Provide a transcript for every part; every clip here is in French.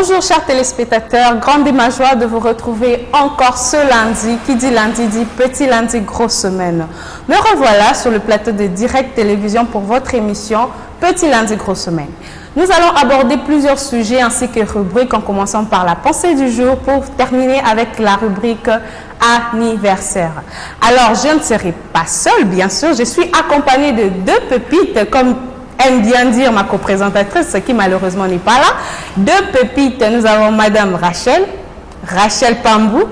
Bonjour chers téléspectateurs, grande est ma joie de vous retrouver encore ce lundi. Qui dit lundi dit petit lundi, grosse semaine. Me revoilà sur le plateau de Direct Télévision pour votre émission Petit lundi, grosse semaine. Nous allons aborder plusieurs sujets ainsi que rubriques en commençant par la pensée du jour pour terminer avec la rubrique anniversaire. Alors je ne serai pas seule bien sûr, je suis accompagnée de deux pépites comme aime bien dire ma coprésentatrice, qui malheureusement n'est pas là. Deux pépites, nous avons Madame Rachel Pambou,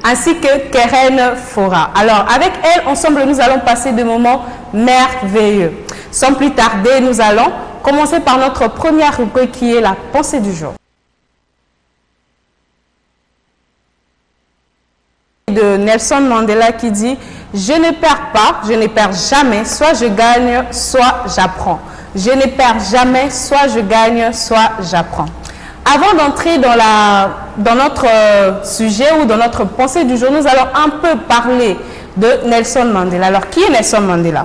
ainsi que Keren Fora. Alors, avec elle, ensemble, nous allons passer des moments merveilleux. Sans plus tarder, nous allons commencer par notre première rubrique qui est la pensée du jour. De Nelson Mandela qui dit « Je ne perds pas, je ne perds jamais, soit je gagne, soit j'apprends. Je ne perds jamais, soit je gagne, soit j'apprends. » Avant d'entrer dans notre sujet ou dans notre pensée du jour, nous allons un peu parler de Nelson Mandela. Alors, qui est Nelson Mandela?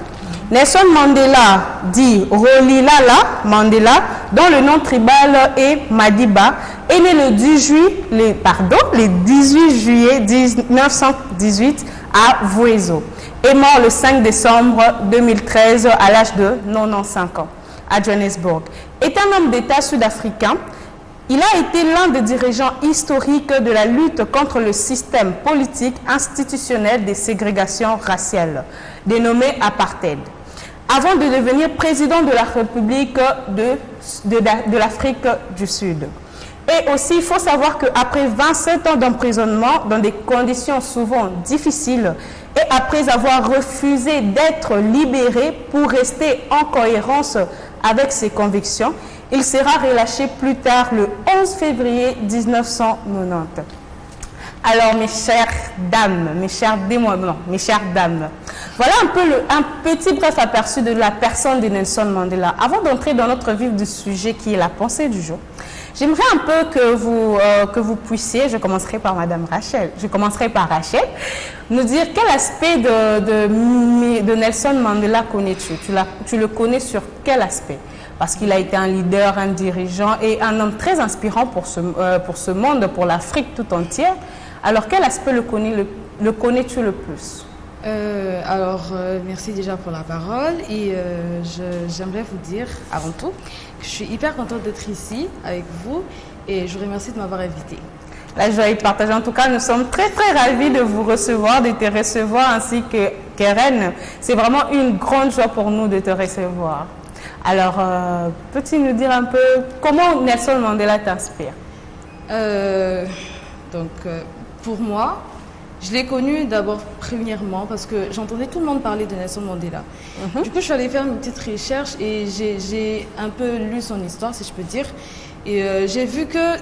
Nelson Mandela dit Rolilala Mandela, dont le nom tribal est Madiba, est né le 18 juillet 1918 à Vueso. Est mort le 5 décembre 2013 à l'âge de 95 ans à Johannesburg. Est un homme d'État sud-africain. Il a été l'un des dirigeants historiques de la lutte contre le système politique institutionnel des ségrégations raciales, dénommé apartheid, avant de devenir président de la République de l'Afrique du Sud. Et aussi, il faut savoir qu'après 27 ans d'emprisonnement dans des conditions souvent difficiles et après avoir refusé d'être libéré pour rester en cohérence avec ses convictions, il sera relâché plus tard le 11 février 1990. Alors mes chères dames, mes chères dames, voilà un petit bref aperçu de la personne de Nelson Mandela. Avant d'entrer dans notre vif du sujet qui est la pensée du jour, j'aimerais un peu que vous puissiez, je commencerai par Madame Rachel, nous dire quel aspect de Nelson Mandela connais-tu? Tu le connais sur quel aspect? Parce qu'il a été un leader, un dirigeant et un homme très inspirant pour ce monde, pour l'Afrique tout entière. Alors, quel aspect le connais-tu le plus? Merci déjà pour la parole et j'aimerais vous dire avant tout que je suis hyper contente d'être ici avec vous et je vous remercie de m'avoir invitée. La joie est partagée. En tout cas, nous sommes très ravis de vous recevoir, de te recevoir ainsi que Keren. C'est vraiment une grande joie pour nous de te recevoir. Alors, peux-tu nous dire un peu comment Nelson Mandela t'inspire? Pour moi, je l'ai connu d'abord premièrement parce que j'entendais tout le monde parler de Nelson Mandela. Du coup, je suis allée faire une petite recherche et j'ai un peu lu son histoire, si je peux dire. Et j'ai vu que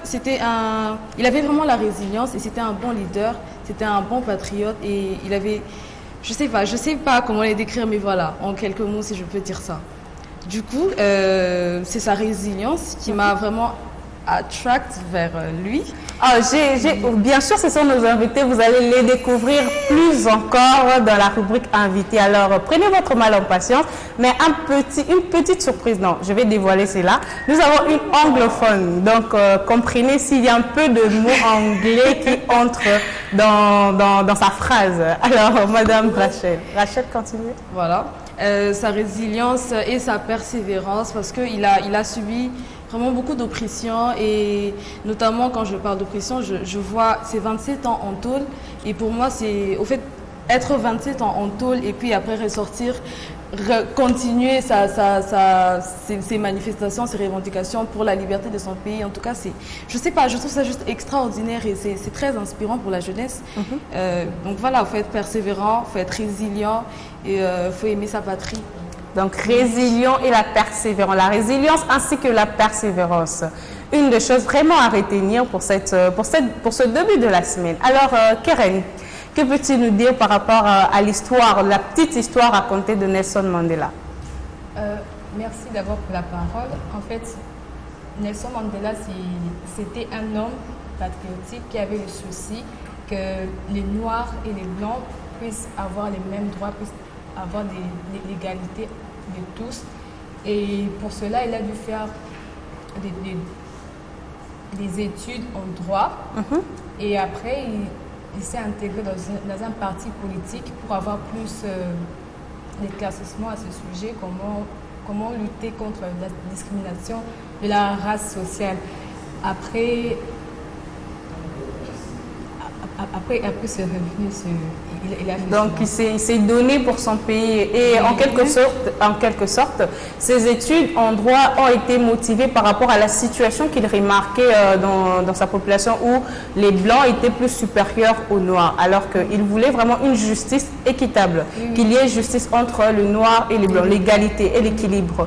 il avait vraiment la résilience et c'était un bon leader, c'était un bon patriote et il avait, je sais pas comment les décrire, mais voilà, en quelques mots, si je peux dire ça. Du coup, c'est sa résilience qui m'a vraiment attract vers lui. Bien sûr, ce sont nos invités. Vous allez les découvrir plus encore dans la rubrique invité. Alors, prenez votre mal en patience. Mais une petite surprise, non, je vais dévoiler cela. Nous avons une anglophone. Donc, comprenez s'il y a un peu de mots anglais qui entrent dans sa phrase. Alors, Madame Rachel. Rachel, continuez. Voilà. Sa résilience et sa persévérance parce qu'il a subi vraiment beaucoup d'oppression et notamment quand je parle d'oppression, je vois ses 27 ans en tôle et pour moi c'est au fait être 27 ans en tôle et puis après ressortir, continuer ses manifestations, ses revendications pour la liberté de son pays. En tout cas, je sais pas, je trouve ça juste extraordinaire et c'est très inspirant pour la jeunesse. Donc voilà, il faut être persévérant, il faut être résilient et il faut aimer sa patrie. Donc, résilient et la persévérance. La résilience ainsi que la persévérance. Une des choses vraiment à retenir pour ce début de la semaine. Alors, Keren, que peux-tu nous dire par rapport à l'histoire, la petite histoire racontée de Nelson Mandela? Merci d'abord pour la parole. En fait, Nelson Mandela, c'était un homme patriotique qui avait le souci que les Noirs et les Blancs puissent avoir les mêmes droits, puissent avoir l'égalité de tous. Et pour cela, il a dû faire des études en droit. Et après, il s'est intégré dans un parti politique pour avoir plus d'éclaircissement à ce sujet, comment lutter contre la discrimination de la race sociale. Après ce revenu, il a fait donc il s'est donné pour son pays et en quelque sorte, ses études en droit ont été motivées par rapport à la situation qu'il remarquait dans sa population où les blancs étaient plus supérieurs aux noirs, alors qu'il voulait vraiment une justice équitable, qu'il y ait justice entre le noir et les blancs, l'égalité et l'équilibre.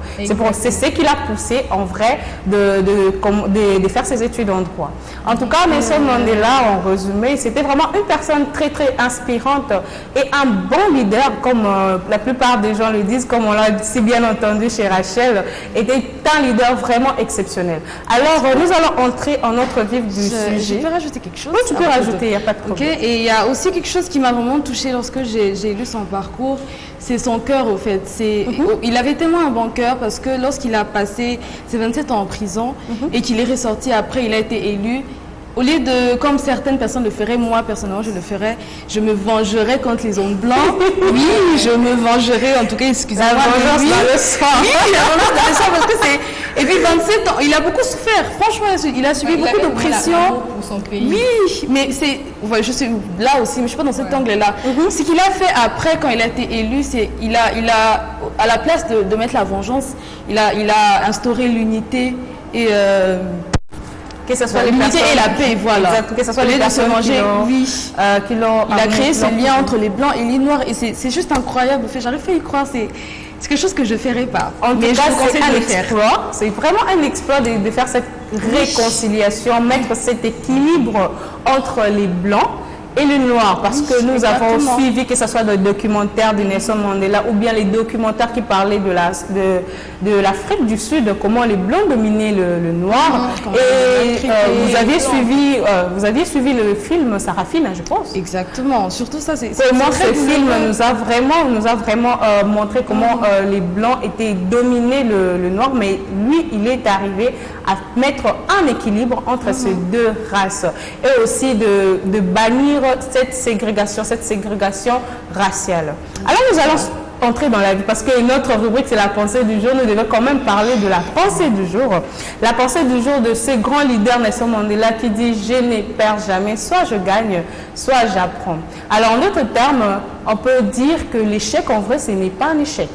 C'est ce qui l'a poussé en vrai de faire ses études en droit. En tout cas, Nelson Mandela, en résumé, c'était vraiment une personne très très inspirante et un bon leader, comme la plupart des gens le disent, comme on l'a si bien entendu chez Rachel, était un leader vraiment exceptionnel. Alors, nous allons entrer en notre vif du sujet. Je peux rajouter quelque chose? Oui, tu peux rajouter, il n'y a pas de problème. Okay. Et il y a aussi quelque chose qui m'a vraiment touchée lorsque j'ai lu son parcours, c'est son cœur au fait. Il avait tellement un bon cœur parce que lorsqu'il a passé ses 27 ans en prison et qu'il est ressorti après, il a été élu. Au lieu de, comme certaines personnes le feraient, moi personnellement je le ferais, je me vengerais contre les hommes blancs. Oui, je me vengerais, en tout cas, excusez-moi. La vengeance dans le sang. Oui, la vengeance dans le sang parce que c'est... Et puis 27 ans, il a beaucoup souffert. Franchement, il a subi beaucoup d'oppression. Pour son pays. Oui, mais c'est... Ouais, je suis là aussi, mais je ne suis pas dans cet angle-là. Ce qu'il a fait après, quand il a été élu, c'est il a à la place de mettre la vengeance, il a instauré l'unité et... que ce soit l'unité et la paix, voilà. Exact, que ce soit les personnes qui l'ont il a créé ce lien entre les blancs et les noirs et c'est juste incroyable. J'arrive pas à y croire, c'est quelque chose que je ne ferais pas. En tout cas, c'est un exploit. C'est vraiment un exploit de faire cette réconciliation, mettre cet équilibre entre les blancs et le noir, parce que nous avons suivi, que ce soit le documentaire de Nelson Mandela ou bien les documentaires qui parlaient de l'Afrique du Sud, comment les blancs dominaient le noir. Vous aviez suivi le film Sarafina, je pense. Exactement, surtout ça, c'est moi, ce film nous a vraiment montré comment les blancs étaient dominés le noir, mais lui, il est arrivé à mettre un équilibre entre ces deux races et aussi de bannir cette ségrégation raciale. Alors nous allons entrer dans la vie, parce que notre rubrique c'est la pensée du jour. Nous devons quand même parler de la pensée du jour. La pensée du jour de ce grand leader Nelson Mandela qui dit « Je ne perds jamais, soit je gagne, soit j'apprends ». Alors en d'autres termes, on peut dire que l'échec en vrai ce n'est pas un échec.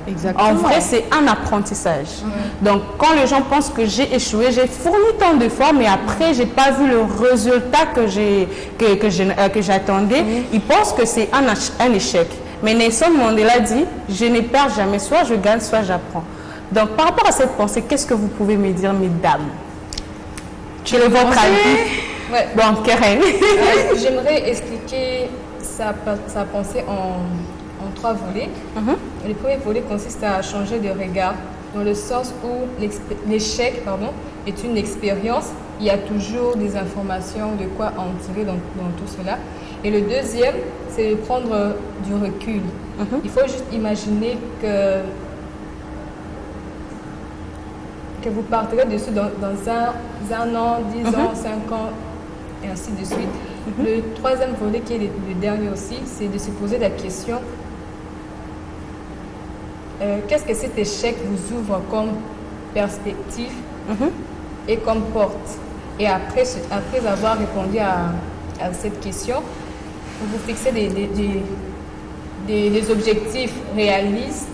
Exactement. En vrai, c'est un apprentissage. Donc, quand les gens pensent que j'ai échoué, j'ai fourni tant d'efforts, mais après, je n'ai pas vu le résultat que j'attendais, ils pensent que c'est un échec. Mais Nelson Mandela dit, je ne perds jamais, soit je gagne, soit j'apprends. Donc, par rapport à cette pensée, qu'est-ce que vous pouvez me dire, mesdames? Quel est votre avis? Bon, Karen. J'aimerais expliquer sa pensée en 3 volets. Le premier volet consiste à changer de regard, dans le sens où l'échec est une expérience. Il y a toujours des informations de quoi en tirer dans tout cela. Et le deuxième, c'est de prendre du recul. Il faut juste imaginer que vous partirez dessus dans un an, 10 ans, 5 ans, et ainsi de suite. Le troisième volet, qui est le dernier aussi, c'est de se poser la question: qu'est-ce que cet échec vous ouvre comme perspective et comme porte? Et après avoir répondu à cette question, vous vous fixez des objectifs réalistes,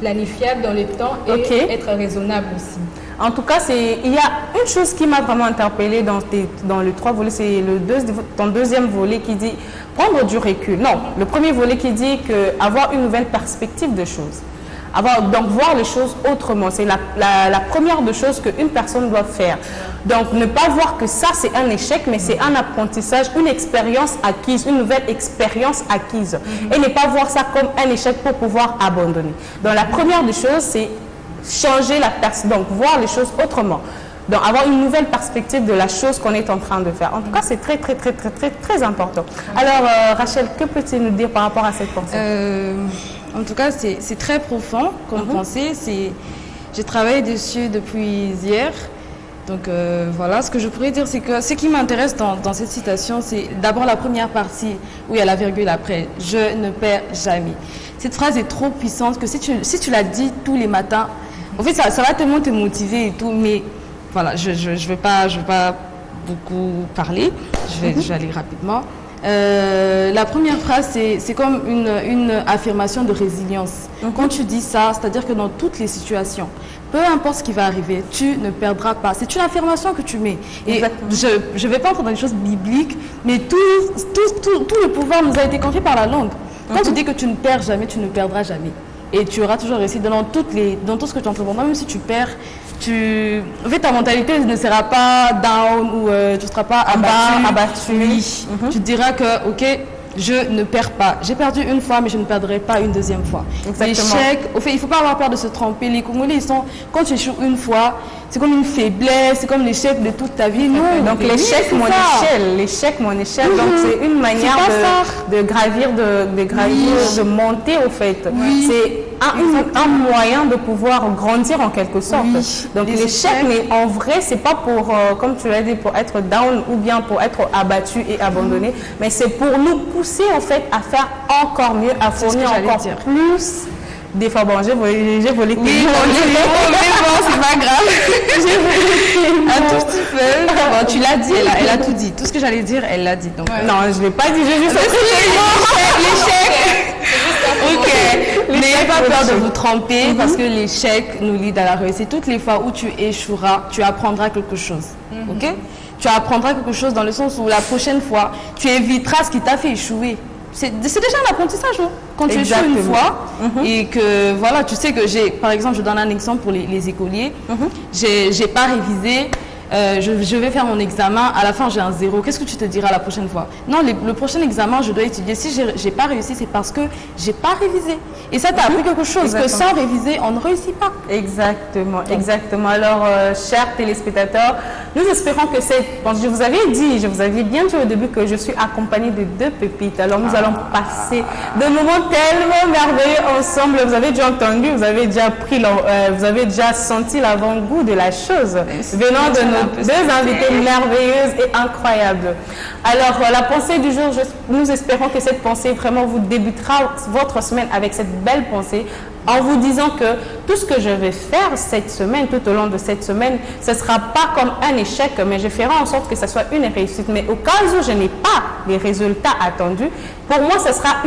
planifiables dans le temps et être raisonnable aussi. En tout cas, il y a une chose qui m'a vraiment interpellée dans les 3 volets, c'est ton deuxième volet qui dit prendre du recul. Non, le premier volet qui dit avoir une nouvelle perspective de choses. Donc voir les choses autrement, c'est la première des choses qu'une personne doit faire. Donc ne pas voir que ça c'est un échec, mais c'est un apprentissage, une expérience acquise, une nouvelle expérience acquise. Et ne pas voir ça comme un échec pour pouvoir abandonner. Donc la première des choses, c'est changer la perspective, donc voir les choses autrement. Donc avoir une nouvelle perspective de la chose qu'on est en train de faire. En tout cas, c'est très, très, très, très, très, très important. Alors, Rachel, que peux-tu nous dire par rapport à cette pensée? En tout cas, c'est très profond comme pensée. J'ai travaillé dessus depuis hier. Donc voilà, ce que je pourrais dire, c'est que ce qui m'intéresse dans cette citation, c'est d'abord la première partie où il y a la virgule après. Je ne perds jamais. Cette phrase est trop puissante que si tu la dis tous les matins, en fait, ça va tellement te motiver et tout. Mais voilà, je vais pas beaucoup parler. Je vais aller rapidement. La première phrase, c'est comme une affirmation de résilience. Quand tu dis ça, c'est-à-dire que dans toutes les situations, peu importe ce qui va arriver, tu ne perdras pas. C'est une affirmation que tu mets. Et je ne vais pas entrer dans les choses bibliques, mais tout le pouvoir nous a été confié par la langue. Quand tu dis que tu ne perds jamais, tu ne perdras jamais. Et tu auras toujours réussi dans tout ce que tu entreprends. Même si tu perds, en fait, ta mentalité ne sera pas down ou tu ne seras pas abattu. Oui. Tu te diras que, ok, je ne perds pas. J'ai perdu une fois, mais je ne perdrai pas une deuxième fois. L'échec, au fait, il ne faut pas avoir peur de se tromper. Les Congolais, quand tu échoues une fois, c'est comme une faiblesse, c'est comme l'échec de toute ta vie. Non, donc l'échec, mon échelle. Donc c'est une manière de gravir, de monter au fait. Oui. C'est un moyen de pouvoir grandir en quelque sorte. Oui. Donc l'échec, mais en vrai, c'est pas pour, comme tu l'as dit, pour être down ou bien pour être abattu et abandonné, mais c'est pour nous pousser en fait à faire encore mieux, à fournir encore plus d'efforts. Bon, j'ai volé. Oui, c'est pas grave. Un tout petit peu. Bon, tu l'as dit, elle a tout dit. Tout ce que j'allais dire, elle l'a dit. Donc, non, je ne l'ai pas dit, j'ai juste l'échec. Ok. N'ayez pas peur de vous tromper parce que l'échec nous lie à la réussite. Toutes les fois où tu échoueras, tu apprendras quelque chose. Ok? Tu apprendras quelque chose dans le sens où la prochaine fois, tu éviteras ce qui t'a fait échouer. C'est déjà un apprentissage, non? Quand tu échoues une fois et que, voilà, tu sais que par exemple, je donne un exemple pour les écoliers, j'ai pas révisé, je vais faire mon examen, à la fin j'ai un 0. Qu'est-ce que tu te diras la prochaine fois? Non, le prochain examen, je dois étudier. Si j'ai pas réussi, c'est parce que j'ai pas révisé. Et ça t'a appris quelque chose, que sans réviser, on ne réussit pas. Exactement. Alors, chers téléspectateurs, nous espérons que je vous avais bien dit au début que je suis accompagnée de 2 pépites. Alors, nous allons passer de moments tellement merveilleux ensemble. Vous avez déjà entendu, vous avez déjà senti l'avant-goût de la chose venant de nos 2 invités merveilleuses et incroyables. Alors, la pensée du jour, nous espérons que cette pensée vraiment vous débutera votre semaine avec cette belle pensée en vous disant que tout ce que je vais faire cette semaine, tout au long de cette semaine, ce ne sera pas comme un échec, mais je ferai en sorte que ce soit une réussite. Mais au cas où je n'ai pas les résultats attendus, pour moi, ce sera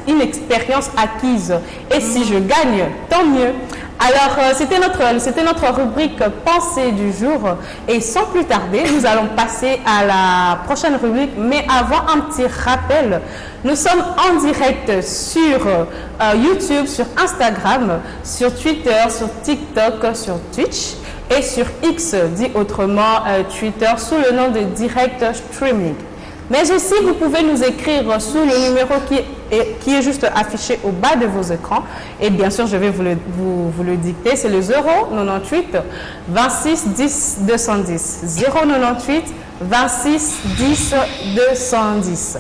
une expérience acquise. Et si je gagne, tant mieux. Alors, c'était notre rubrique pensée du jour. Et sans plus tarder, nous allons passer à la prochaine rubrique. Mais avant, un petit rappel. Nous sommes en direct sur YouTube, sur Instagram, sur Twitter, sur TikTok, sur Twitch et sur X, dit autrement Twitter, sous le nom de Direct Streaming. Mais aussi, vous pouvez nous écrire sous le numéro qui est juste affiché au bas de vos écrans. Et bien sûr, je vais vous le dicter. C'est le 098 26 10 210. 098 26 10 210.